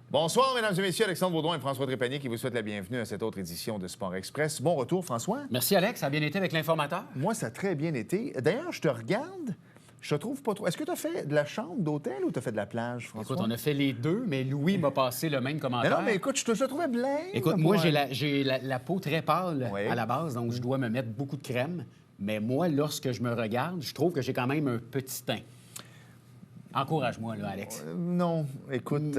Bonsoir, mesdames et messieurs. Alexandre Baudouin et François Trépanier qui vous souhaitent la bienvenue à cette autre édition de Sport Express. Bon retour, François. Merci, Alex. Ça a bien été avec l'informateur? Moi, ça a très bien été. D'ailleurs, je te regarde, je te trouve pas trop. Est-ce que tu as fait de la chambre d'hôtel ou tu as fait de la plage, François? Écoute, on a fait les deux, mais Louis m'a passé le même commentaire. Non, mais écoute, je te trouvais blanc. Écoute, moi, j'ai la peau très pâle Oui. à la base, donc je dois me mettre beaucoup de crème. Mais moi, lorsque je me regarde, je trouve que j'ai quand même un petit teint. Encourage-moi, là, Alex. Non, écoute...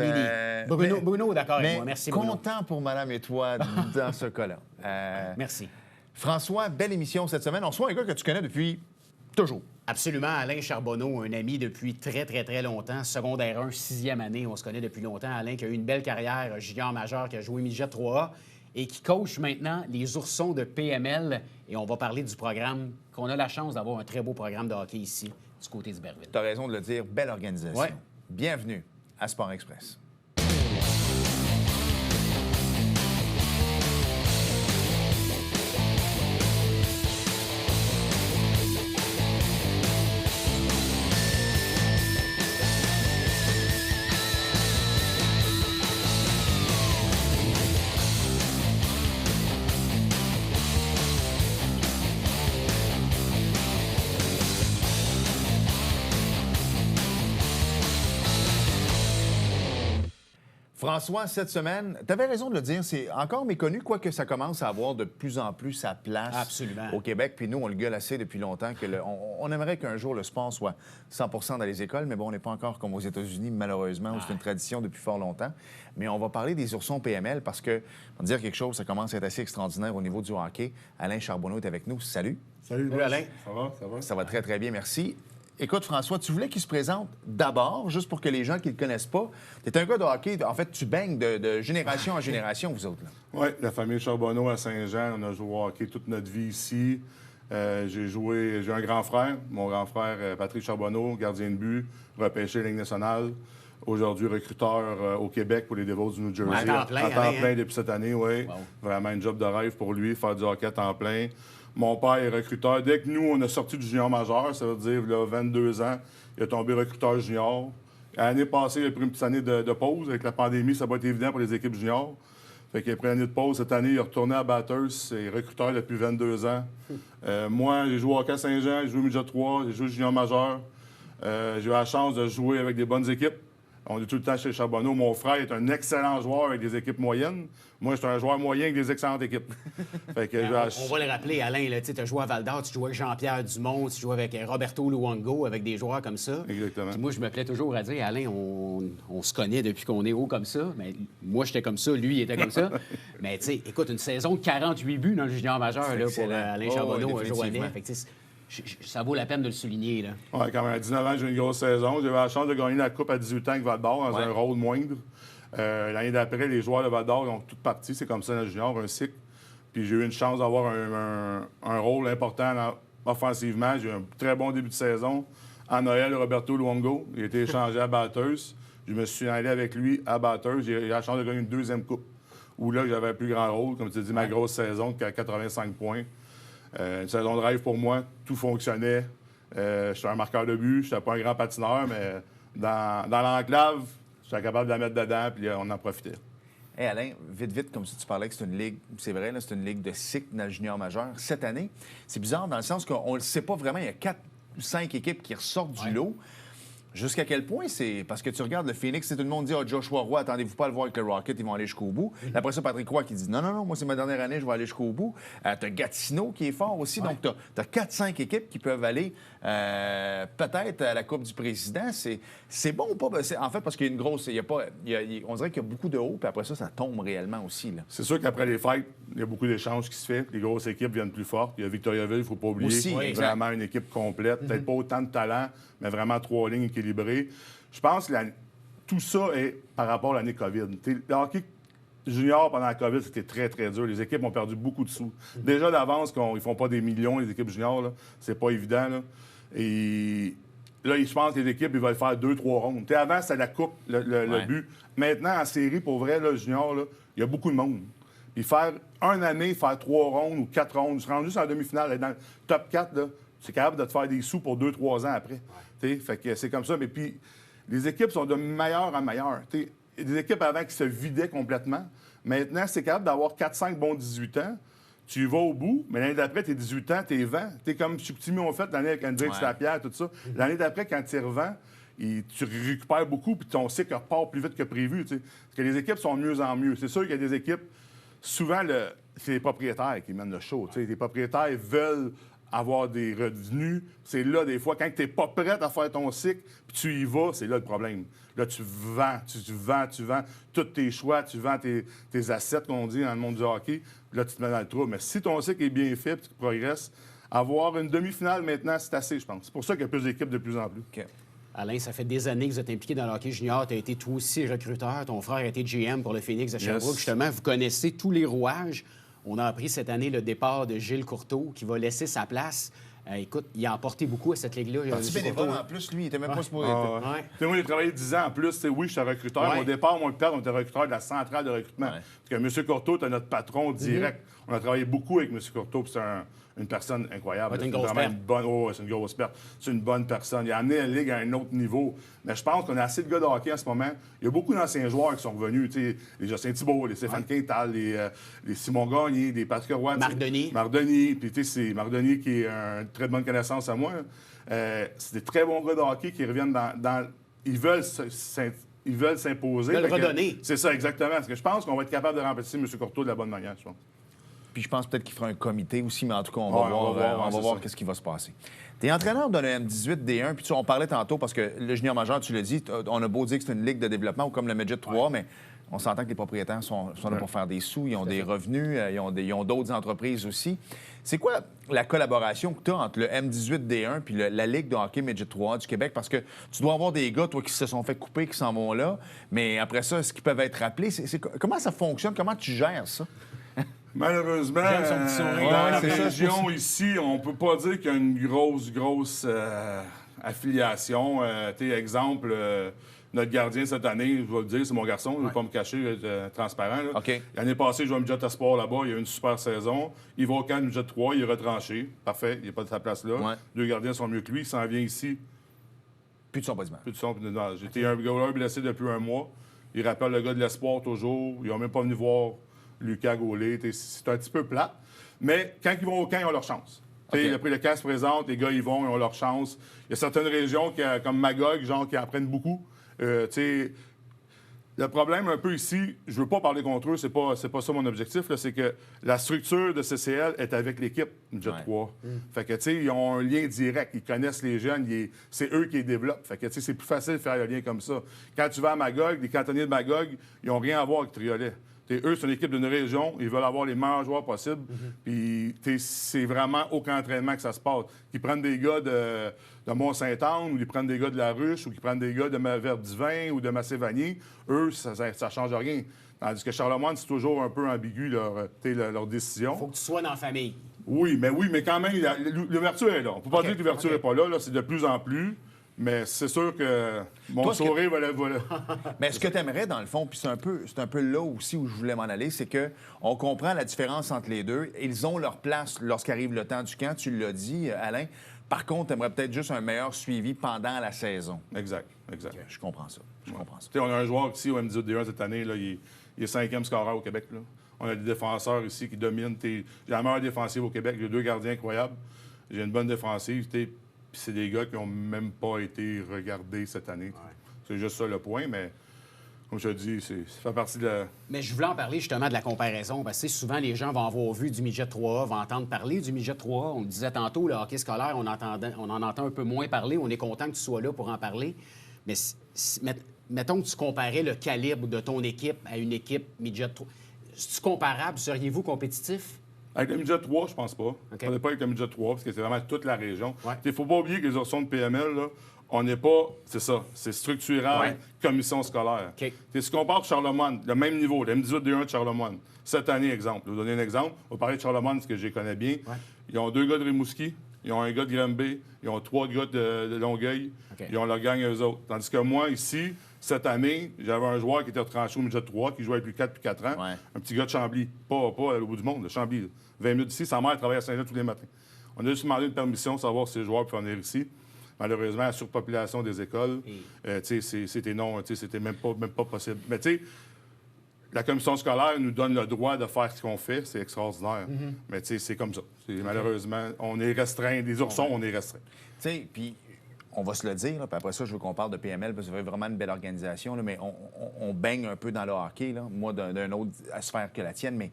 Bruno est d'accord avec mais moi. Merci, Bruno. content pour madame et toi dans ce cas-là. Merci. François, belle émission cette semaine. On reçoit un gars que tu connais depuis toujours. Absolument. Alain Charbonneau, un ami depuis très, très, très longtemps. Secondaire 1, 6e année, on se connaît depuis longtemps. Alain qui a eu une belle carrière junior majeur, qui a joué midget 3A et qui coach maintenant les Oursons de PML. Et on va parler du programme, qu'on a la chance d'avoir un très beau programme de hockey ici, du côté d'Iberville. Tu as raison de le dire, belle organisation. Ouais. Bienvenue à Sport Express. François, cette semaine, tu avais raison de le dire, c'est encore méconnu, quoique ça commence à avoir de plus en plus sa place Absolument. au Québec. Puis nous, on le gueule assez depuis longtemps que on aimerait qu'un jour le sport soit 100 dans les écoles, mais bon, on n'est pas encore comme aux États-Unis, malheureusement, où c'est une tradition depuis fort longtemps. Mais on va parler des Oursons PML parce que, on va dire quelque chose, ça commence à être assez extraordinaire au niveau du hockey. Alain Charbonneau est avec nous. Salut. Salut, Salut, Alain. Ça va, ça va? Ça va très, très bien, merci. Écoute, François, tu voulais qu'il se présente d'abord, juste pour que les gens qui ne le connaissent pas. Tu es un gars de hockey, en fait, tu baignes de génération en génération, vous autres. Oui, la famille Charbonneau à Saint-Jean, on a joué au hockey toute notre vie ici. J'ai un grand frère, mon grand frère Patrick Charbonneau, gardien de but, repêché Ligue nationale. Aujourd'hui, recruteur au Québec pour les Devils du New Jersey. À temps plein, À temps Alain, plein hein? depuis cette année, oui. Wow. Vraiment un job de rêve pour lui, faire du hockey à temps plein. Mon père est recruteur. Dès que nous, on a sorti du junior majeur, ça veut dire, là, 22 ans, il est tombé recruteur junior. L'année passée, il a pris une petite année de pause. Avec la pandémie, ça n'a pas été évident pour les équipes juniors. Fait qu'il a pris une année de pause. Cette année, il est retourné à Batters. C'est recruteur depuis 22 ans. Moi, j'ai joué au hockey à Saint-Jean, j'ai joué au midget 3, j'ai joué au junior majeur. J'ai eu la chance de jouer avec des bonnes équipes. On est tout le temps chez Charbonneau. Mon frère est un excellent joueur avec des équipes moyennes. Moi, je suis un joueur moyen avec des excellentes équipes. Fait que On va le rappeler, Alain, tu as joué à Val-d'Or, tu jouais avec Jean-Pierre Dumont, tu jouais avec Roberto Luongo, avec des joueurs comme ça. Exactement. Puis moi, je me plais toujours à dire, Alain, on se connaît depuis qu'on est haut comme ça. Mais moi, j'étais comme ça, lui, il était comme ça. Mais tu sais, écoute, une saison de 48 buts dans le junior majeur là, pour Alain Charbonneau, oui, Joannais. Fait que, tu sais, ça vaut la peine de le souligner. Là. Oui, quand même, à 19 ans, j'ai eu une grosse saison. J'ai eu la chance de gagner la Coupe à 18 ans avec Val-d'Or dans un rôle moindre. L'année d'après, les joueurs de Val-d'Or ont toutes parti. C'est comme ça dans le junior, un cycle. Puis j'ai eu une chance d'avoir un rôle important offensivement. J'ai eu un très bon début de saison. En Noël, Roberto Luongo, il a été échangé à Batters. Je me suis allé avec lui à Batters. J'ai eu la chance de gagner une deuxième coupe. Où là, j'avais un plus grand rôle. Comme tu dis, ma grosse saison, 85 points. Une saison de rêve pour moi. Tout fonctionnait. J'étais un marqueur de but. J'étais pas un grand patineur, mais dans l'enclave, j'étais capable de la mettre dedans, puis on en profitait. Hé, Alain, vite, comme si tu parlais que c'est une ligue, c'est vrai, là, c'est une ligue de cycle dans le junior majeur. Cette année, c'est bizarre dans le sens qu'on ne le sait pas vraiment. Il y a 4 ou 5 équipes qui ressortent du lot. Jusqu'à quel point c'est... Parce que tu regardes le Phoenix, tout le monde dit « Ah, Joshua Roy, attendez-vous pas à le voir avec le Rocket, ils vont aller jusqu'au bout. Après ça, Patrick Roy qui dit « Non, moi, c'est ma dernière année, je vais aller jusqu'au bout. T'as Gatineau qui est fort aussi. Donc, t'as 4-5 équipes qui peuvent aller peut-être à la Coupe du Président. C'est bon ou pas? En fait, parce qu'il y a une grosse... on dirait qu'il y a beaucoup de hauts, puis après ça, ça tombe réellement aussi. Là. C'est sûr qu'après les fêtes, il y a beaucoup d'échanges qui se font. Les grosses équipes viennent plus fortes. Il y a Victoriaville, il ne faut pas oublier. Aussi, vraiment une équipe complète. Peut-être pas autant de talent, mais vraiment 3 lignes équilibrées. Je pense que tout ça est par rapport à l'année COVID. Le hockey junior pendant la COVID, c'était très, très dur. Les équipes ont perdu beaucoup de sous. Déjà d'avance, ils ne font pas des millions, les équipes juniors. Là. C'est pas évident. Là. Et là, je pense que les équipes, ils veulent faire 2-3 rondes. Avant, c'était la coupe, le but. Maintenant, en série, pour vrai, là, junior, il y a beaucoup de monde. Puis faire une année, faire 3 rondes ou 4 rondes, se rendre juste en demi-finale, être dans le top 4, là, c'est capable de te faire des sous pour 2-3 ans après. Fait que c'est comme ça. Mais puis, les équipes sont de meilleur en meilleur. des équipes avant qui se vidaient complètement. Maintenant, c'est capable d'avoir 4-5 bons 18 ans. Tu y vas au bout, mais l'année d'après, tes 18 ans, t'es vent. T'es comme Chicoutimi ont fait l'année avec Hendrix Lapierre, tout ça. L'année d'après, quand tu revends, tu récupères beaucoup, puis ton cycle repart plus vite que prévu. T'sais. Parce que les équipes sont de mieux en mieux. C'est sûr qu'il y a des équipes, souvent, c'est les propriétaires qui mènent le show. T'sais. Les propriétaires veulent avoir des revenus. C'est là, des fois, quand tu n'es pas prêt à faire ton cycle, puis tu y vas, c'est là le problème. Là, tu vends tous tes choix, tu vends tes assets, comme on dit dans le monde du hockey. Là, tu te mets dans le trou. Mais si ton cycle est bien fait, puis tu progresses, avoir une demi-finale maintenant, c'est assez, je pense. C'est pour ça qu'il y a plus d'équipes de plus en plus. OK. Alain, ça fait des années que vous êtes impliqué dans le hockey junior. Tu as été toi aussi recruteur. Ton frère a été GM pour le Phoenix de Sherbrooke. Justement, vous connaissez tous les rouages. On a appris cette année le départ de Gilles Courteau qui va laisser sa place. Écoute, il a apporté beaucoup à cette ligue-là. Parti bénévole, en plus, lui, il était même pas supposé. Moi, j'ai travaillé 10 ans en plus. Oui, je suis recruteur. Au départ, mon père, on était recruteur de la centrale de recrutement. Parce que M. Courteau était notre patron direct. On a travaillé beaucoup avec M. Courteau, puis c'est une personne incroyable. C'est une grosse perte. C'est une grosse perte. C'est une bonne personne. Il a amené la Ligue à un autre niveau. Mais je pense qu'on a assez de gars de hockey en ce moment. Il y a beaucoup d'anciens joueurs qui sont revenus. Les Justin Thibault, les Stéphane Quintal, les Simon Gagné, les Patrick Roy. Mardoni. Puis c'est Mardoni qui est une très bonne connaissance à moi. C'est des très bons gars de hockey qui reviennent dans ils veulent s'imposer. Ils veulent redonner. C'est ça, exactement. Parce que je pense qu'on va être capable de remplacer M. Courteau de la bonne manière, je pense. Puis je pense peut-être qu'il fera un comité aussi, mais en tout cas, on va voir qu'est-ce qui va se passer. Tu es entraîneur dans le M18 D1, puis on parlait tantôt, parce que le junior majeur, tu l'as dit, on a beau dire que c'est une ligue de développement ou comme le Midget 3, mais on s'entend que les propriétaires sont là pour faire des sous, ils ont des revenus, ils ont d'autres entreprises aussi. C'est quoi la collaboration que tu as entre le M18 D1 puis la Ligue de hockey Midget 3 du Québec? Parce que tu dois avoir des gars, toi, qui se sont fait couper, qui s'en vont là, mais après ça, est-ce qu'ils peuvent être rappelés? Comment ça fonctionne? Comment tu gères ça? Malheureusement, dans la région ici, on ne peut pas dire qu'il y a une grosse affiliation. Exemple, notre gardien cette année, je vais le dire, c'est mon garçon, je ne vais pas me cacher, être transparent. Okay. L'année passée, je jouais au Midget Espoir là-bas, il y a eu une super saison. Il va au camp du Midget 3, il est retranché. Parfait, il n'est pas de sa place là. Ouais. 2 gardiens sont mieux que lui, il s'en vient ici. Plus de son pas du mal. Plus de son, plus de mal. J'étais un goaler blessé depuis un mois. Il rappelle le gars de l'Espoir toujours. Ils n'ont même pas venu voir Lucas Gaulet. C'est un petit peu plat. Mais quand ils vont au camp, ils ont leur chance. Okay. Après le camp se présente, les gars, ils vont, ils ont leur chance. Il y a certaines régions, comme Magog, genre, qui apprennent beaucoup. Le problème un peu ici, je ne veux pas parler contre eux, c'est pas ça mon objectif, c'est que la structure de CCL est avec l'équipe Midget 3. Fait que, tu sais, ils ont un lien direct, ils connaissent les jeunes, c'est eux qui les développent. Fait que, tu sais, c'est plus facile de faire un lien comme ça. Quand tu vas à Magog, les cantonniers de Magog, ils n'ont rien à voir avec Triolet. Eux, c'est une équipe d'une région, ils veulent avoir les meilleurs joueurs possibles. Puis c'est vraiment au camp d'entraînement que ça se passe. Ils prennent des gars de Mont-Saint-Anne, ou ils prennent des gars de La Ruche, ou ils prennent des gars de Verdivin ou de Macévanier. Eux, ça ne change rien. Tandis que Charlemagne, c'est toujours un peu ambigu leur décision. Il faut que tu sois dans la famille. Oui, mais quand même, l'ouverture est là. On ne peut pas dire que l'ouverture n'est pas là. C'est de plus en plus. Mais c'est sûr que mon sourire va là. Mais ce que tu aimerais, dans le fond, puis c'est un peu là aussi où je voulais m'en aller, c'est qu'on comprend la différence entre les deux. Ils ont leur place lorsqu'arrive le temps du camp, tu l'as dit, Alain. Par contre, tu aimerais peut-être juste un meilleur suivi pendant la saison. Exact. Okay, je comprends ça. On a un joueur ici au M18 cette année, là, il est 5e scoreur au Québec. Là. On a des défenseurs ici qui dominent. J'ai la meilleure défensive au Québec. J'ai 2 gardiens incroyables. J'ai une bonne défensive. Puis c'est des gars qui n'ont même pas été regardés cette année. Ouais. C'est juste ça le point, mais comme je te dis, ça fait partie de la... Mais je voulais en parler justement de la comparaison, parce que souvent les gens vont avoir vu du Midget 3A, vont entendre parler du Midget 3A. On le disait tantôt, le hockey scolaire, on en entend un peu moins parler. On est content que tu sois là pour en parler. Mais mettons que tu comparais le calibre de ton équipe à une équipe Midget 3. C'est-tu comparable? Seriez-vous compétitif? Avec le Midget 3, je pense pas. Okay. On n'est pas avec le Midget 3 parce que c'est vraiment toute la région. Il ne faut pas oublier que les options de PML, là, on n'est pas... C'est ça. C'est structural, commission scolaire. Okay. Si tu compares Charlemagne, le même niveau, le M18 D1 de Charlemagne, cette année, exemple. Je vais vous donner un exemple. On va parler de Charlemagne parce que je les connais bien. Ouais. Ils ont 2 gars de Rimouski, ils ont un gars de Granby, ils ont 3 gars de Longueuil. Okay. Ils ont leur gang eux autres. Tandis que moi, ici... Cette année, j'avais un joueur qui était retranché au Midget 3, qui jouait avec lui 4 ans. Ouais. Un petit gars de Chambly. Pas au bout du monde, de Chambly. Là. 20 minutes ici. Sa mère travaille à Saint-Jean tous les matins. On a juste demandé une permission de savoir si les joueurs peuvent venir ici. malheureusement, la surpopulation des écoles, c'était non, c'était même pas possible. Mais tu sais, la commission scolaire nous donne le droit de faire ce qu'on fait, c'est extraordinaire. Mais tu sais, c'est comme ça. Malheureusement, on est restreint. Les oursons, on est restreint. Tu sais, puis on va se le dire, là, puis après ça, je veux qu'on parle de PML, parce que c'est vraiment une belle organisation, là, mais on baigne un peu dans le hockey, là, moi, d'une autre sphère que la tienne, mais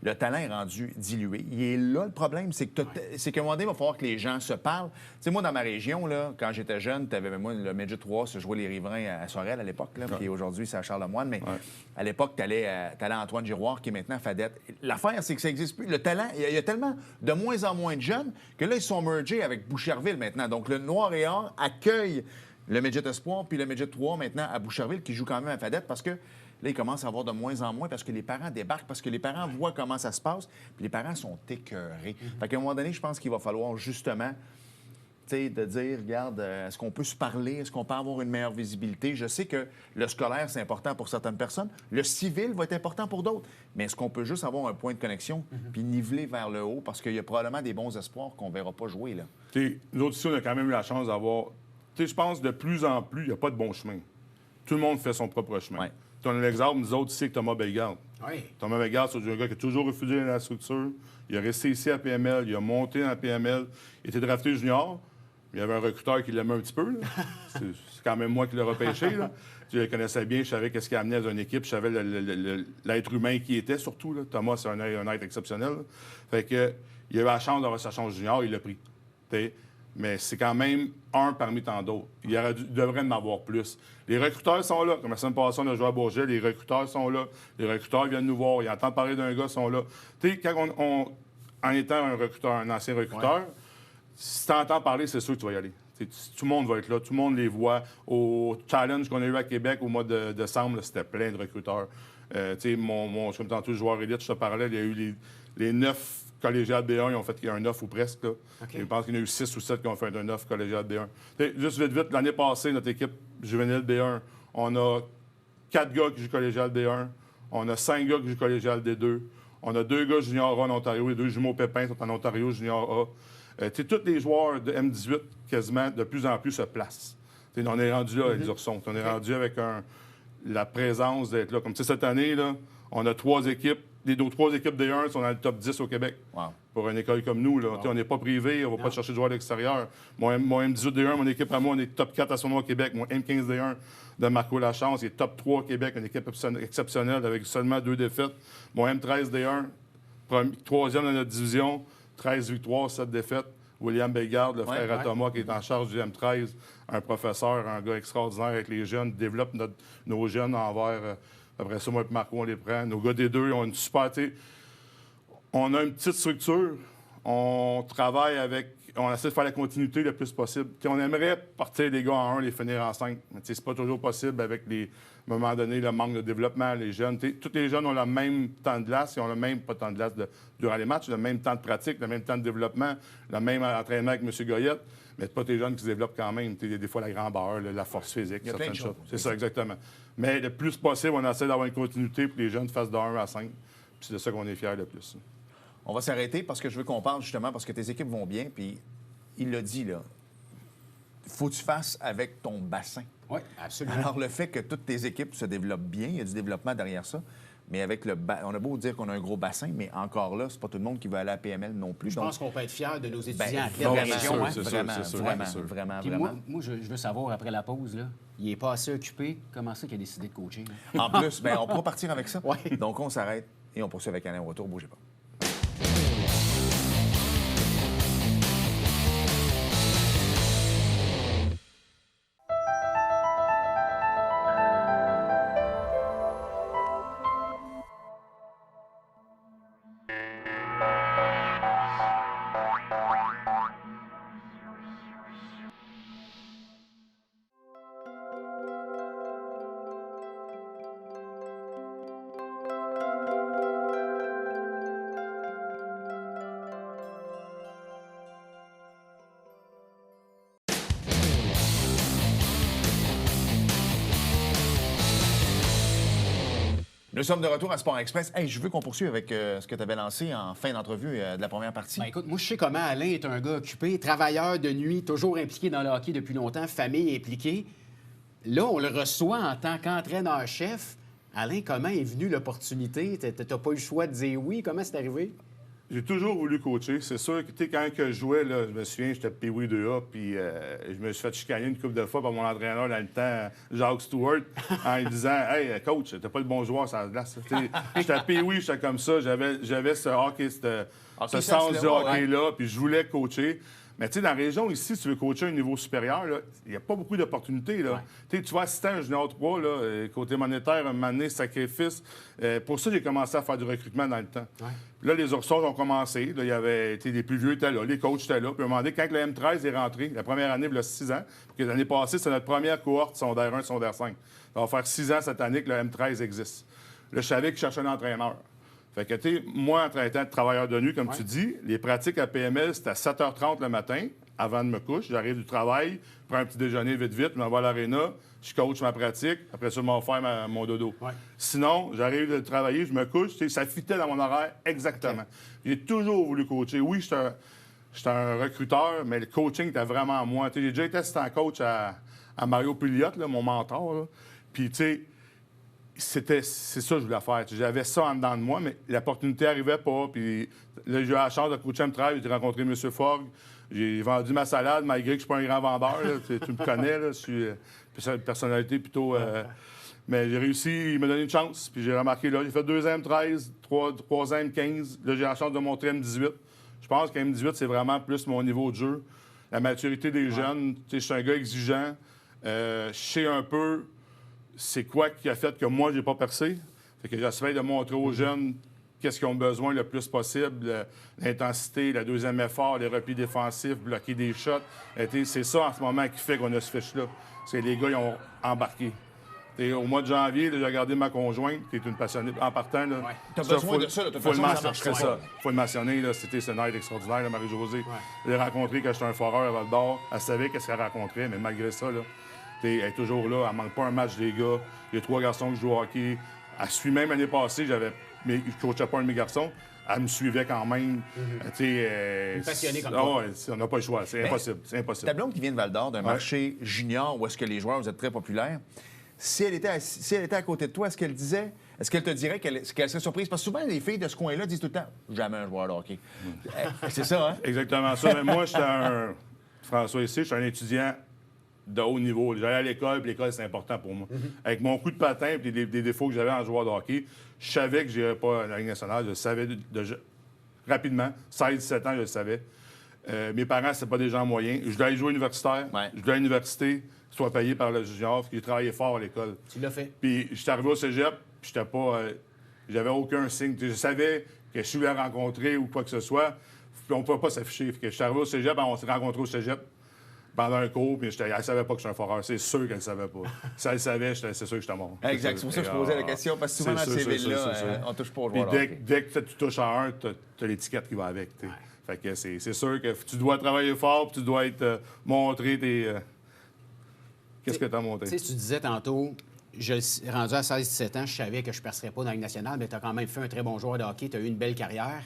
le talent est rendu dilué. Il est là, le problème, c'est qu'à un moment donné, il va falloir que les gens se parlent. Tu sais, moi, dans ma région, là, quand j'étais jeune, tu avais, moi, le Midget 3, se jouait les riverains à Sorel à l'époque, là, puis aujourd'hui, c'est à Charlemagne, mais à l'époque, tu allais à Antoine Giroir, qui est maintenant à Fadette. L'affaire, c'est que ça n'existe plus. Le talent, il y a tellement de moins en moins de jeunes que là, ils sont mergés avec Boucherville maintenant. Donc, le Noir et Or accueille le Midget Espoir, puis le Midget 3 maintenant à Boucherville, qui joue quand même à Fadette, parce que là, il commence à avoir de moins en moins parce que les parents débarquent, parce que les parents voient comment ça se passe, puis les parents sont écœurés. Fait qu'à un moment donné, je pense qu'il va falloir justement, tu sais, de dire, regarde, est-ce qu'on peut se parler? Est-ce qu'on peut avoir une meilleure visibilité? Je sais que le scolaire, c'est important pour certaines personnes. Le civil va être important pour d'autres. Mais est-ce qu'on peut juste avoir un point de connexion puis niveler vers le haut? Parce qu'il y a probablement des bons espoirs qu'on ne verra pas jouer, là. Nous autres ici, on a quand même eu la chance d'avoir... Tu sais, je pense de plus en plus, il n'y a pas de bon chemin. Tout le monde fait son propre chemin. Ouais. Tu as un exemple, nous autres, ici, avec Thomas Bellegarde. Oui. Thomas Bellegarde, c'est un gars qui a toujours refusé la structure. Il a resté ici à PML, il a monté dans la PML. Il était drafté junior. Il y avait un recruteur qui l'aimait un petit peu. C'est quand même moi qui l'ai repêché. Là. Je le connaissais bien, je savais qu'est-ce qu'il amenait dans une équipe, je savais l'être humain qui était surtout. Là. Thomas, c'est un être exceptionnel. Là. Fait que, il a eu la chance d'avoir sa chance junior, il l'a pris. T'sais? Mais c'est quand même un parmi tant d'autres. Il devrait en avoir plus. Les recruteurs sont là. Comme la semaine passée, on a joué à Bourget, les recruteurs sont là. Les recruteurs viennent nous voir. Ils entendent parler d'un gars, sont là. Tu sais, quand en étant un recruteur, un ancien recruteur, si tu entends parler, c'est sûr que tu vas y aller. Tout le monde va être là, tout le monde les voit. Au challenge qu'on a eu à Québec au mois de décembre, là, c'était plein de recruteurs. Comme tantôt, le joueur élite, je te parlais, il y a eu les 9 collégiales B1, ils ont fait un 9 ou presque. Là. Okay. Je pense qu'il y en a eu 6 ou 7 qui ont fait un 9 collégial B1. Juste vite, l'année passée, notre équipe juvénile B1, on a 4 gars qui jouent collégial B1, on a 5 gars qui jouent collégial D2, on a 2 gars junior A en Ontario, les 2 jumeaux Pépin sont en Ontario junior A. Tous les joueurs de M18, quasiment, de plus en plus se placent. On est rendu là avec les Oursons. On est rendu avec la présence d'être là. Comme cette année, là, on a 3 équipes. Les 3 équipes D1 sont dans le top 10 au Québec. Wow. Pour une école comme nous. Là. Wow. On n'est pas privé, on ne va pas chercher de joueurs à l'extérieur. Mon M18 D1, mon équipe à moi, on est top 4 à son nom au Québec. Mon M15 D1 de Marco Lachance, il est top 3 au Québec, une équipe exceptionnelle avec seulement 2 défaites. Mon M13 D1, 3e dans notre division, 13 victoires, 7 défaites. William Bellegarde, le frère à Thomas, qui est en charge du M13, un professeur, un gars extraordinaire avec les jeunes, développe nos jeunes envers... Après ça, moi et Marco, on les prend. Nos gars des deux, ils ont une super... On a une petite structure. On travaille avec... On essaie de faire la continuité le plus possible. T'sais, on aimerait partir les gars en 1, les finir en 5. Mais c'est pas toujours possible avec, à un moment donné, le manque de développement. Les jeunes... Tous les jeunes ont le même temps de glace. Ils ont le même... Pas temps de glace durant les matchs. Le même temps de pratique, le même temps de développement, le même entraînement avec M. Goyette. Mais c'est pas tes jeunes qui se développent quand même. Des fois, la grandeur, la force physique, certaines choses. C'est ça, exactement. Mais le plus possible, on essaie d'avoir une continuité pour que les jeunes fassent de 1 à 5. Puis c'est de ça qu'on est fiers le plus. On va s'arrêter parce que je veux qu'on parle justement, parce que tes équipes vont bien. Puis il l'a dit, là. Faut que tu fasses avec ton bassin. Oui, absolument. Alors, le fait que toutes tes équipes se développent bien, il y a du développement derrière ça. Mais avec on a beau dire qu'on a un gros bassin, mais encore là, c'est pas tout le monde qui veut aller à PML non plus. Je pense qu'on peut être fiers de nos étudiants athlètes de la région. Vraiment. Moi, je veux savoir, après la pause, là, il est pas assez occupé. Comment ça qu'il a décidé de coacher? En plus, on pourra partir avec ça. Ouais. Donc, on s'arrête et on poursuit avec Alain au retour. Bougez pas. Nous sommes de retour à Sport Express. Hey, je veux qu'on poursuive avec ce que tu avais lancé en fin d'entrevue de la première partie. Ben, écoute, moi, je sais comment Alain est un gars occupé, travailleur de nuit, toujours impliqué dans le hockey depuis longtemps, famille impliquée. Là, on le reçoit en tant qu'entraîneur-chef. Alain, comment est venue l'opportunité? T'as pas eu le choix de dire oui? Comment c'est arrivé? J'ai toujours voulu coacher. C'est sûr que, quand que je jouais, là, je me souviens, j'étais Pee-Wee 2A, puis je me suis fait chicaner une couple de fois par mon entraîneur dans le temps, Jacques Stewart, en lui disant « Hey, coach, t'es pas le bon joueur sur la glace. » J'étais Pee-Wee, j'étais comme ça. J'avais ce hockey, ce sens du hockey-là, puis je voulais coacher. Mais tu sais, dans la région ici, si tu veux coacher à un niveau supérieur, il n'y a pas beaucoup d'opportunités. Là. Tu vas assister à un junior 3, là, côté monétaire, un moment donné, sacrifice. Pour ça, j'ai commencé à faire du recrutement dans le temps. Ouais. Là, les Oursons ont commencé. Là, il y avait, les plus vieux étaient là, les coachs étaient là. Puis à un moment donné, quand le M13 est rentré, la première année, il y a 6 ans, puis l'année passée, c'est notre première cohorte secondaire 1, secondaire 5. Ça va faire 6 ans cette année que le M13 existe. Là, je savais qu'ils cherchaient un entraîneur. Fait que, tu sais, moi, en étant travailleur de nuit, comme tu dis, les pratiques à PML, c'était à 7h30 le matin, avant de me coucher. J'arrive du travail, prends un petit déjeuner vite, je m'en vais à l'aréna, je coach ma pratique, après ça, je m'en faire mon dodo. Ouais. Sinon, j'arrive de travailler, je me couche, ça fitait dans mon horaire exactement. Okay. J'ai toujours voulu coacher. Oui, j'étais un recruteur, mais le coaching était vraiment à moi. J'ai déjà été assistant coach à Mario Pouliot, là, mon mentor. Là. Puis, tu sais, c'est ça que je voulais faire. J'avais ça en dedans de moi, mais l'opportunité n'arrivait pas. Puis là, j'ai eu la chance de coacher un travail. J'ai rencontré M. Fogg. J'ai vendu ma salade, malgré que je ne suis pas un grand vendeur. Tu me connais, là, je suis une personnalité plutôt... mais j'ai réussi, il m'a donné une chance. Puis j'ai remarqué, là, j'ai fait 2 M13, 3 M15. Là, j'ai la chance de montrer M18. Je pense que M18, c'est vraiment plus mon niveau de jeu. La maturité des jeunes. Je suis un gars exigeant. Je sais un peu... c'est quoi qui a fait que moi, j'ai pas percé. Fait que j'essaie de montrer aux jeunes qu'est-ce qu'ils ont besoin le plus possible, l'intensité, le deuxième effort, les replis défensifs, bloquer des shots. C'est ça, en ce moment, qui fait qu'on a ce fiche-là. C'est les gars, ils ont embarqué. Au mois de janvier, j'ai regardé ma conjointe, qui est une passionnée. En partant, là, t'as besoin de ça, de toute façon, ça marcherait ça. Faut le mentionner, là, c'était ce night extraordinaire, là, Marie-Josée. Ouais. Je l'ai rencontrée quand j'étais un foreur à Val-d'Or. Elle savait qu'est-ce qu'elle rencontrait, mais malgré ça, là, elle est toujours là. Elle ne manque pas un match des gars. Il y a 3 garçons qui jouent au hockey. Elle suit même l'année passée, je ne coachais pas un de mes garçons. Elle me suivait quand même. Une passionnée comme ça. On n'a pas le choix. C'est impossible. C'est impossible. Ta blonde qui vient de Val-d'Or, d'un marché junior où est-ce que les joueurs, vous êtes très populaires, si elle était à côté de toi, est-ce qu'elle te dirait qu'elle serait surprise? Parce que souvent, les filles de ce coin-là disent tout le temps « Jamais un joueur de hockey. C'est ça, hein? Exactement ça. Mais moi, François ici, je suis un étudiant de haut niveau. J'allais à l'école, puis l'école, c'est important pour moi. Avec mon coup de patin et des défauts que j'avais en joueur de hockey, je savais que je n'irais pas à la Ligue nationale. Je le savais rapidement. 16-17 ans, je le savais. Mes parents, c'était pas des gens moyens. Je dois aller jouer universitaire. Ouais. Je dois à l'université, soit payé par le junior, parce que j'ai travaillé fort à l'école. Tu l'as fait. Puis j'étais arrivé au cégep, puis j'étais pas... j'avais aucun signe. Je savais que je voulais rencontrer ou quoi que ce soit, puis on ne pouvait pas s'afficher. Je suis arrivé au cégep, on s'est rencontrés au cégep pendant un cours, puis elle ne savait pas que je suis un foreur. C'est sûr qu'elle ne savait pas. Si elle le savait, c'est sûr que j'étais mort. Exact. C'est pour ça que je posais la question, parce que souvent dans ces villes-là, on ne touche pas au joueur. Puis dès que tu touches à un, tu as l'étiquette qui va avec. Ouais. Fait que c'est sûr que tu dois travailler fort, puis tu dois être montré tes... Qu'est-ce que tu as montré? Tu sais, tu disais tantôt, rendu à 16-17 ans, je savais que je ne percerais pas dans la Ligue nationale, mais tu as quand même fait un très bon joueur de hockey, tu as eu une belle carrière.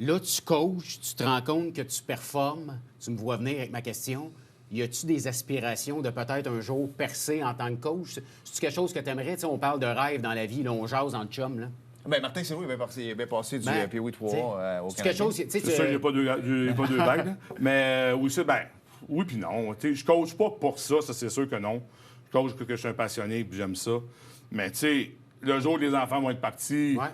Là, tu coaches, tu te rends compte que tu performes. Tu me vois venir avec ma question. Y a-tu des aspirations de peut-être un jour percer en tant que coach? C'est-tu quelque chose que tu aimerais? On parle de rêve dans la vie, là, on jase en chum. Là. Bien, Martin, c'est vrai, il est bien passé du Pee-Wee 3 au Canada. C'est quelque chose... C'est sûr, il n'y a pas deux bagues. Mais oui, c'est bien. Oui puis non. Je coach pas pour ça, c'est sûr que non. Je coach parce que je suis un passionné et j'aime ça. Mais tu sais, le jour où les enfants vont être partis... Ouais.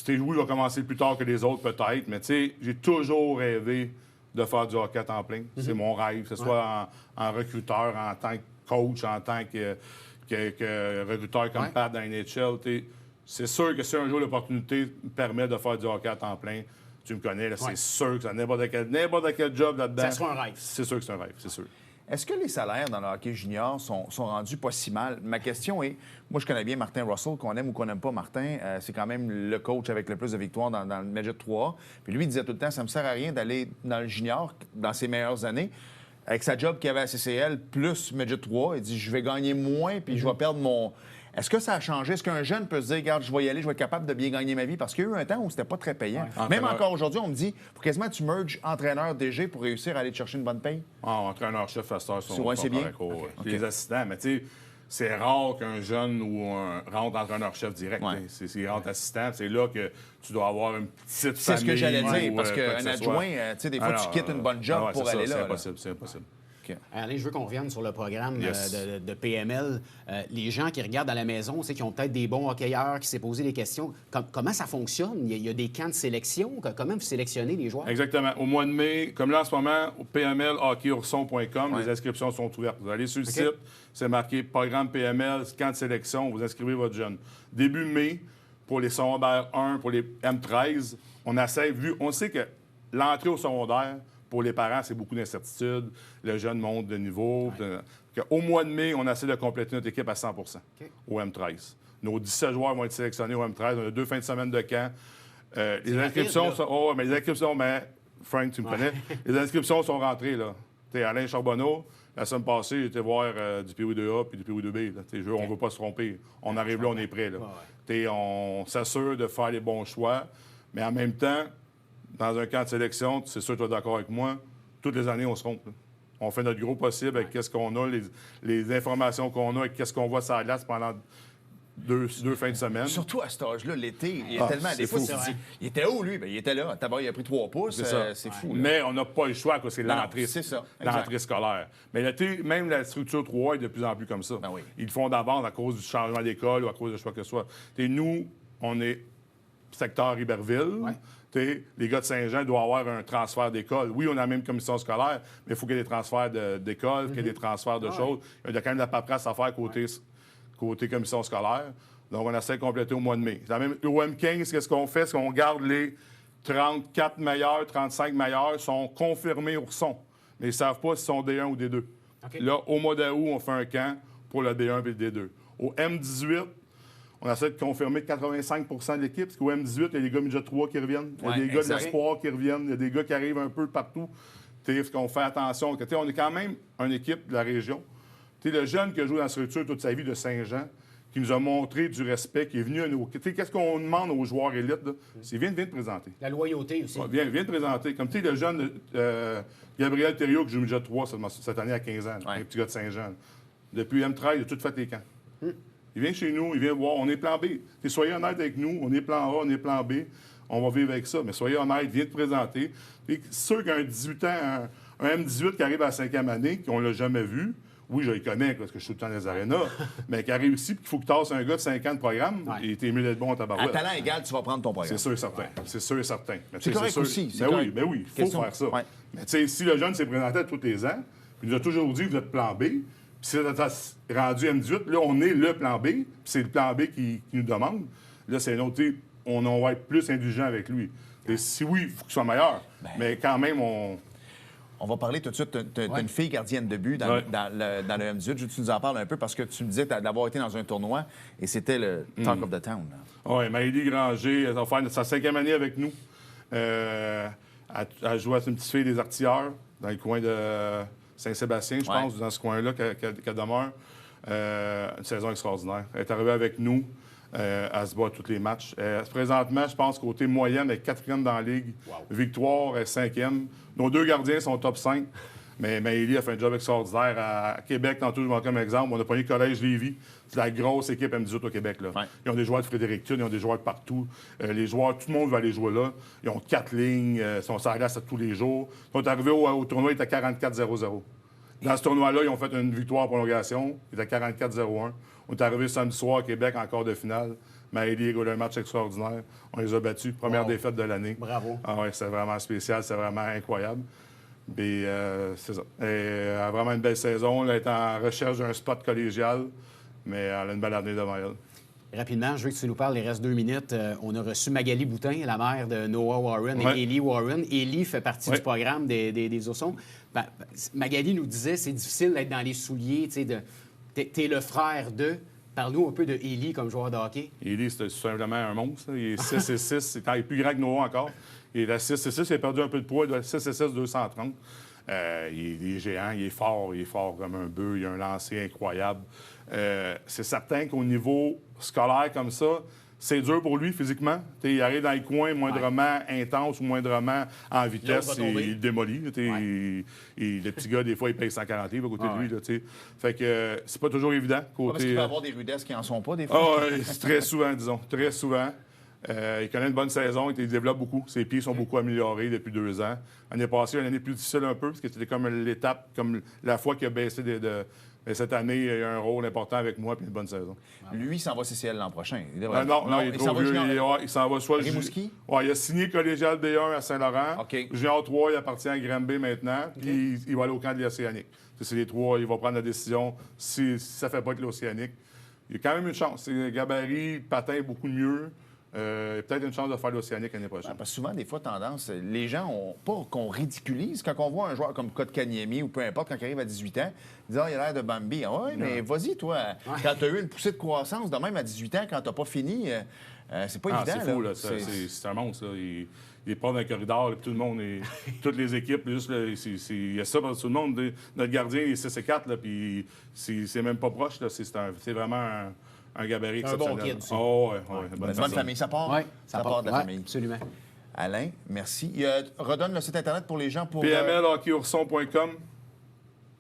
Oui, il va commencer plus tard que les autres, peut-être, mais tu sais, j'ai toujours rêvé de faire du hockey à temps plein. C'est mon rêve, que ce soit en recruteur, en tant que coach, en tant que recruteur comme Pat dans la NHL. C'est sûr que si un jour l'opportunité me permet de faire du hockey à temps plein, tu me connais, là, c'est sûr que ça n'importe quel job là-dedans. Ça sera un rêve. C'est sûr que c'est un rêve, c'est sûr. Est-ce que les salaires dans le hockey junior sont rendus pas si mal? Ma question est, moi, je connais bien Martin Russell, qu'on aime ou qu'on n'aime pas Martin. C'est quand même le coach avec le plus de victoires dans le Midget 3. Puis lui, il disait tout le temps, ça me sert à rien d'aller dans le junior dans ses meilleures années. Avec sa job qu'il avait à CCL, plus Midget 3, il dit, je vais gagner moins, puis je vais perdre mon... Est-ce que ça a changé? Est-ce qu'un jeune peut se dire, regarde, je vais y aller, je vais être capable de bien gagner ma vie? Parce qu'il y a eu un temps où c'était pas très payant. Ouais. Même encore aujourd'hui, on me dit, faut quasiment que tu merges entraîneur-DG pour réussir à aller te chercher une bonne paye. Ah, entraîneur-chef, à cette heure, C'est bien. Les assistants, mais tu sais, c'est rare qu'un jeune ou un rentre entraîneur-chef direct. Ouais. C'est rentre assistant. C'est là que tu dois avoir une petite famille. C'est ce que j'allais dire, parce quoi qu'un que ce adjoint, soit. tu sais, des fois, tu quittes une bonne job ouais, pour c'est ça, aller là. C'est impossible, c'est impossible. Alain, je veux qu'on revienne sur le programme Yes. de PML. Les gens qui regardent à la maison, qui ont peut-être des bons hockeyeurs, qui s'est posé des questions. Comment ça fonctionne? Il y a des camps de sélection? Comment vous sélectionnez les joueurs? Exactement. Au mois de mai, comme là en ce moment, au pmlhockeyourson.com, les inscriptions sont ouvertes. Vous allez sur le site, c'est marqué programme PML, camp de sélection, vous inscrivez votre jeune. Début mai, pour les secondaires 1, pour les M13, on sait que l'entrée au secondaire, pour les parents, c'est beaucoup d'incertitudes. Le jeune monte de niveau. Au mois de mai, on essaie de compléter notre équipe à 100 au M13. Nos 17 joueurs vont être sélectionnés au M13. On a 2 fins de semaine de camp. Les inscriptions sont... Oh, mais les inscriptions... Mais Frank, tu me connais. Les inscriptions sont rentrées, là. T'es Alain Charbonneau, la semaine passée, j'étais voir du PO2A puis du PO2B. On ne veut pas se tromper. On arrive là, on est prêt. Là. On s'assure de faire les bons choix, mais en même temps, dans un camp de sélection, c'est sûr que tu es d'accord avec moi, toutes les années, on se trompe. Là. On fait notre gros possible avec qu'est-ce qu'on a, les informations qu'on a, avec qu'est-ce qu'on voit sur la glace pendant deux fins de semaine. Surtout à cet âge-là, l'été, il y a tellement... Des fois, fou. il était où, lui? Bien, il était là. Tabac, il a pris 3 pouces. C'est fou. Là. Mais on n'a pas le choix, parce que c'est l'entrée, c'est ça. l'entrée scolaire. Mais l'été, même la structure 3 est de plus en plus comme ça. Ben oui. Ils le font d'avance à cause du changement d'école ou à cause de quoi que ce soit. Nous, on est secteur Iberville. Les gars de Saint-Jean doivent avoir un transfert d'école. Oui, on a la même commission scolaire, mais il faut qu'il y ait des transferts d'école, qu'il y ait des transferts de choses. Il y a quand même de la paperasse à faire côté commission scolaire. Donc, on essaie de compléter au mois de mai. Au M15, qu'est-ce qu'on fait? C'est qu'on garde les 34 meilleurs, 35 meilleurs sont confirmés au son. Mais ils ne savent pas s'ils sont D1 ou D2. Là, au mois d'août, on fait un camp pour le D1 et le D2. Au M18, on essaie de confirmer 85 de l'équipe, parce qu'au M18, il y a des gars midget 3 qui reviennent, il y a des gars de l'espoir qui reviennent, il y a des gars qui arrivent un peu partout. Parce qu'on fait attention. On est quand même une équipe de la région. Le jeune qui a joué dans la structure toute sa vie de Saint-Jean, qui nous a montré du respect, qui est venu à nous... Qu'est-ce qu'on demande aux joueurs élites? C'est viens te présenter. La loyauté aussi. Ouais, viens te présenter. Comme le jeune Gabriel Thériault qui joue midget 3 cette année à 15 ans, un petit gars de Saint-Jean. Depuis M13, il a tout fait les camps. Il vient chez nous, il vient voir, on est plan B. Soyez honnête avec nous, on est plan A, on est plan B, on va vivre avec ça. Mais soyez honnête, viens te présenter. Puis, c'est sûr qu'un 18 ans, un M18 qui arrive à la 5e année, qu'on ne l'a jamais vu, oui, je le connais parce que je suis tout le temps dans les arénas, mais qui arrive ici, puis qu'il faut que tu tasses un gars de 5 ans de programme, et t'es mieux d'être bon à ta À barouette. talent égal, tu vas prendre ton programme. C'est sûr et certain. C'est sûr et certain. C'est correct aussi. Ben oui, il faut faire ça. Mais tu sais, si le jeune s'est présenté à tous les ans, puis il nous a toujours dit que vous êtes plan B, puis si vous êtes rendu M18, là, on est le plan B, puis c'est le plan B qui nous demande. Là, c'est noté, on va être plus indulgent avec lui. Et si oui, il faut qu'il soit meilleur. Mais quand même, On va parler tout de suite. Tu as une fille gardienne de but dans le M18. Je veux que tu nous en parles un peu parce que tu me disais d'avoir été dans un tournoi et c'était le Talk of the Town. Oui, Maëlie Granger, elle va faire sa 5e année avec nous. Elle joue à une petite fille des Artilleurs dans le coin de Saint-Sébastien, je pense, dans ce coin-là qu'elle demeure. Une saison extraordinaire. Elle est arrivée avec nous. Elle se bat tous les matchs. Présentement, je pense côté moyenne, elle est 4e dans la Ligue. Wow. Victoire, elle est 5e. Nos 2 gardiens sont top 5. Mais Maëlie a fait un job extraordinaire. À Québec, tantôt, je vais comme exemple, on a pris le Collège Lévis. C'est la grosse équipe M18 au Québec. Là. Ils ont des joueurs de Fredericton, ils ont des joueurs de partout. Les joueurs, tout le monde va aller jouer là. Ils ont 4 lignes, ils sont sur la glace tous les jours. Ils sont arrivés au tournoi, ils étaient à 44-0-0. Dans ce tournoi-là, ils ont fait une victoire en prolongation. Ils étaient à 44-0-1. On est arrivé samedi soir à Québec en quart de finale. Maëlie a eu un match extraordinaire. On les a battus. Première défaite de l'année. Bravo. Ah ouais, c'est vraiment spécial. C'est vraiment incroyable. Puis, c'est ça. Elle a vraiment une belle saison. Elle est en recherche d'un spot collégial, mais elle a une belle année devant elle. Rapidement, je veux que tu nous parles les restes 2 minutes. On a reçu Magali Boutin, la mère de Noah Warren et Ellie Warren. Ellie fait partie du programme des Oursons. Magali nous disait c'est difficile d'être dans les souliers. T'es le frère d'eux. Parle-nous un peu de Ellie comme joueur de hockey. Ellie, c'est simplement un monstre. Il est 6'6". Il est plus grand que Noah encore. Il est à 6'6". Il a perdu un peu de poids. Il doit être 6'6", 230. Il est géant, il est fort comme un bœuf, il a un lancer incroyable. C'est certain qu'au niveau scolaire comme ça, c'est dur pour lui physiquement. Il arrive dans les coins moindrement intense ou moindrement en vitesse, il démolit. Le petit gars, des fois, il paye 140 livres à côté de lui. Là, fait que c'est pas toujours évident. Parce qu'il va y avoir des rudesses qui n'en sont pas, des fois. Très souvent, disons. Très souvent. Il connaît une bonne saison, il développe beaucoup. Ses pieds sont beaucoup améliorés depuis 2 ans. L'année passée, une année plus difficile un peu, parce que c'était comme l'étape, comme la fois qu'il a baissé Mais cette année, il a un rôle important avec moi puis une bonne saison. Lui, il s'en va CCL l'an prochain. Non, il est trop vieux. Il s'en va soit... Rimouski? Oui, il a signé collégial B1 à Saint-Laurent. OK. Junior 3, il appartient à Granby maintenant. Puis il va aller au camp de l'Océanique. C'est les 3, il va prendre la décision si ça ne fait pas de l'Océanique. Il a quand même une chance. C'est gabarit, patin beaucoup mieux. Peut-être une chance de faire l'Océanique l'année prochaine. Parce que souvent, des fois, tendance, les gens ont pas qu'on ridiculise. Quand on voit un joueur comme Kotkaniemi ou peu importe, quand il arrive à 18 ans, ils disent « il a l'air de Bambi. » Oui, mais vas-y, toi. Quand tu as eu une poussée de croissance, de même à 18 ans, quand tu n'as pas fini, c'est pas évident. C'est fou, là. C'est un monstre, là. Il est pas dans le corridor, puis tout le monde, toutes les équipes, juste, il y a ça pour tout le monde. Notre gardien, il est 6'4", là, puis c'est même pas proche. Là. C'est vraiment un gabarit exceptionnel. Un bon kid aussi. Bonne famille, ça part. Ça part de la famille. Absolument. Alain, merci. Redonne le site Internet pour les gens. Pour PMLHockeyOurson.com.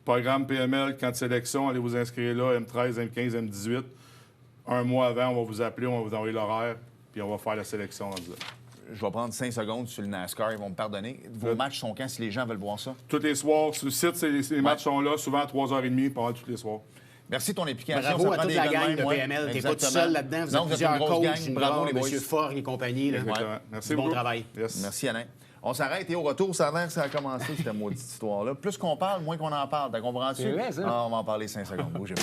Programme PML, camp de sélection. Allez vous inscrire là, M13, M15, M18. Un mois avant, on va vous appeler, on va vous envoyer l'horaire, puis on va faire la sélection. Je vais prendre 5 secondes sur le NASCAR, ils vont me pardonner. Vos matchs sont quand, si les gens veulent voir ça? Tous les soirs. Sur le site, les matchs sont là, souvent à 3h30, pendant tous les soirs. Merci de ton implication. Bravo à toute la gang de PML. T'es pas tout seul là-dedans. Vous êtes plusieurs coachs. Bravo les messieurs Fort et compagnie. Merci beaucoup. Bon travail. Yes. Merci, Alain. On s'arrête et au retour, ça a l'air que ça a commencé, cette maudite histoire-là. Plus qu'on parle, moins qu'on en parle. T'as compris-tu? C'est vrai, ça. On va en parler 5 secondes. Bougez pas.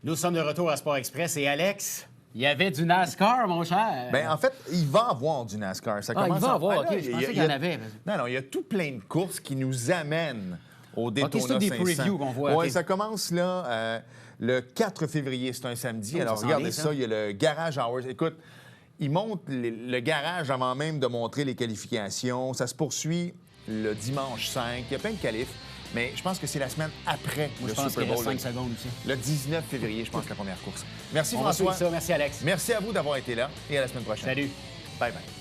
Nous sommes de retour à Sport Express et Alex, il y avait du NASCAR, mon cher. Bien, en fait, il va avoir du NASCAR. Ça commence il va avoir, OK. là, Je pensais qu'il y en avait. Non, il y a tout plein de courses qui nous amènent au Daytona 500. c'est des previews qu'on voit. Oui, ça commence là le 4 février, c'est un samedi. Alors, regardez ça, il y a le Garage Hours. Écoute, ils montent le garage avant même de montrer les qualifications. Ça se poursuit le dimanche 5. Il y a plein de qualifs. Mais je pense que c'est la semaine après le Super Bowl. 5 secondes aussi. Le 19 février, je pense, la première course. Merci, On François. va suivre ça. Merci, Alex. Merci à vous d'avoir été là et à la semaine prochaine. Salut. Bye-bye.